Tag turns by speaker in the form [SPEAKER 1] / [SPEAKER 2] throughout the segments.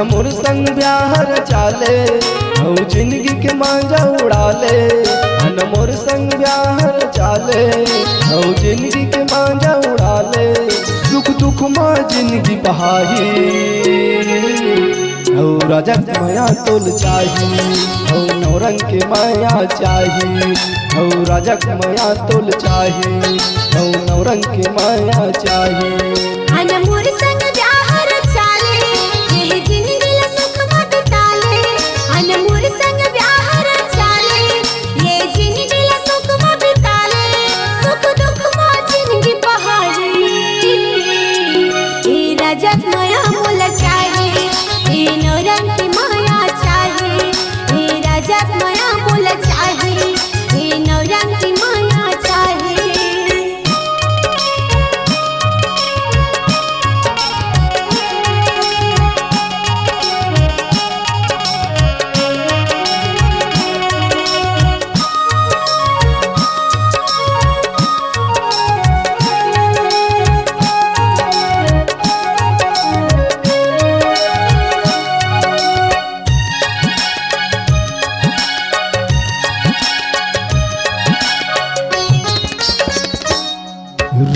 [SPEAKER 1] मोर संग ब्याहर चाले हौ जिंदगी के मांझा उड़ाले मोर संग ब्याहर चाले हौ जिंदगी के मांझा उड़ाले सुख दुख माँ जिंदगी बहाही हौ राजा माया तोल चाही हौ नौरंग के माया चाही हौ राजा माया तोल चाही हौ नौरंग के माया चाही
[SPEAKER 2] मोर संग ब्याहर चाले ये जिंदगी ला सुख में बिताले मोर संग ब्याहर चाले ये जिंदगी ला सुख में बिताले सुख दुख में जिंदगी बहारी ए राजा माया मोला चाहे ए नौरंग की माया चाहे ए राजा माया मोला चाहे ए नौरंग की माया चाहे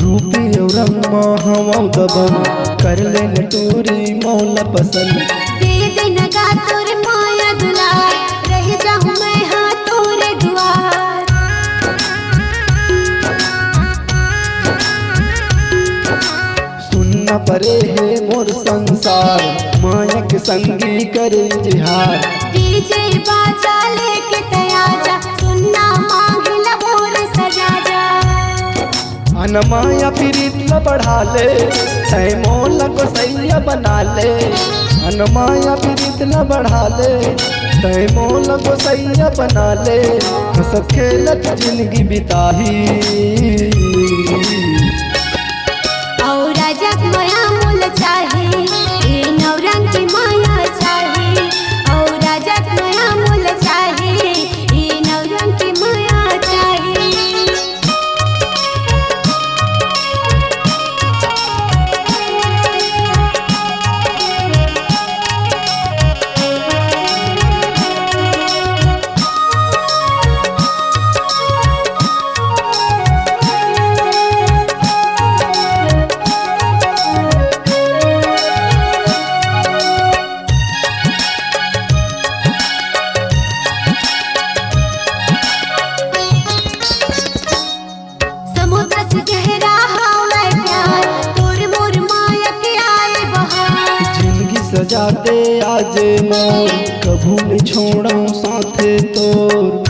[SPEAKER 1] रूपी और रंगमा हवा दबन कर ले टोरी मौला पसंद
[SPEAKER 2] दे दे नगा तोर माया दुलार रह जाऊं मैं हाँ तोरे द्वार
[SPEAKER 1] सुनना परे है मोर संसार माया के संगी करे जिहार
[SPEAKER 2] डीजे बाजा लेके तैयार जा सुनना मांग ला मोर सजा जा
[SPEAKER 1] अन माया प्रीत न बढ़ा ले तय मौला को सैया बना ले अन माया प्रीत न बढ़ा ले तय मौला को सैया बना ले हंस खेलत जिंदगी बिताही
[SPEAKER 2] और राजा माया मोल चाहे ए नौरंग की माया चाहे और राजा माया मोल चाहे ए नौरंग की माया चाहे समुद्र से गहरा हवा प्यार तोर मोर माया के आए बहार
[SPEAKER 1] जिंदगी सजाते आज मोर कभू न छोड़ा साथे तोर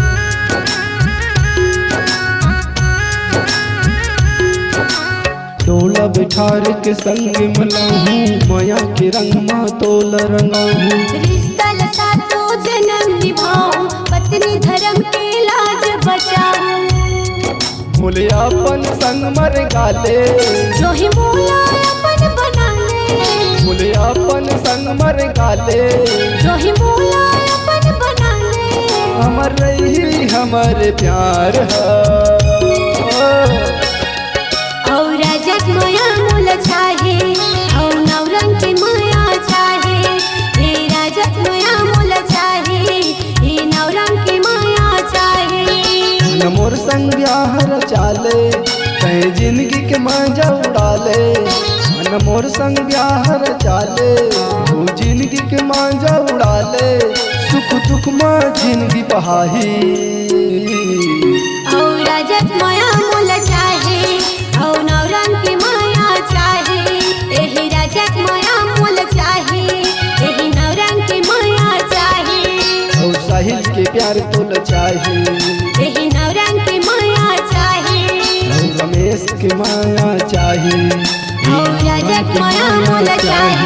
[SPEAKER 1] डोला बिठार के संग मलाहूँ माया के रंग मा तोल रंगाहूँ
[SPEAKER 2] रिश्ता लसा तो जन्म निभाऊं पत्नी धर्म के लाज बचाऊं
[SPEAKER 1] बोले अपन संग मर गाले
[SPEAKER 2] जो ही मोला अपन बना ले
[SPEAKER 1] बोले अपन संग मर गाले
[SPEAKER 2] जो ही मोला अपन बना ले
[SPEAKER 1] हमर रही हमर प्यार
[SPEAKER 2] और राजा माया मोल चाहे और नौरंग की माया चाहे ए राजा माया मोल चाहे ए नौरंग की माया चाहे
[SPEAKER 1] न मोर संग ब्याहर चाले कहीं जिंदगी के मांझा उड़ाले न मोर संग ब्याहर चाले वो जिंदगी के मांझा उड़ाले सुख दुख माँ जिंदगी बहाही
[SPEAKER 2] और राजा माया मोल चाहे और नौरंग की माया चाहे एही राजा माया मोल चाहे एही नौरंग की माया चाहे
[SPEAKER 1] और साहिल के प्यार तोल चाहे
[SPEAKER 2] एही नौरंग की माया चाहे
[SPEAKER 1] और रमेश के माया चाहे
[SPEAKER 2] और राजा माया मोल चाहे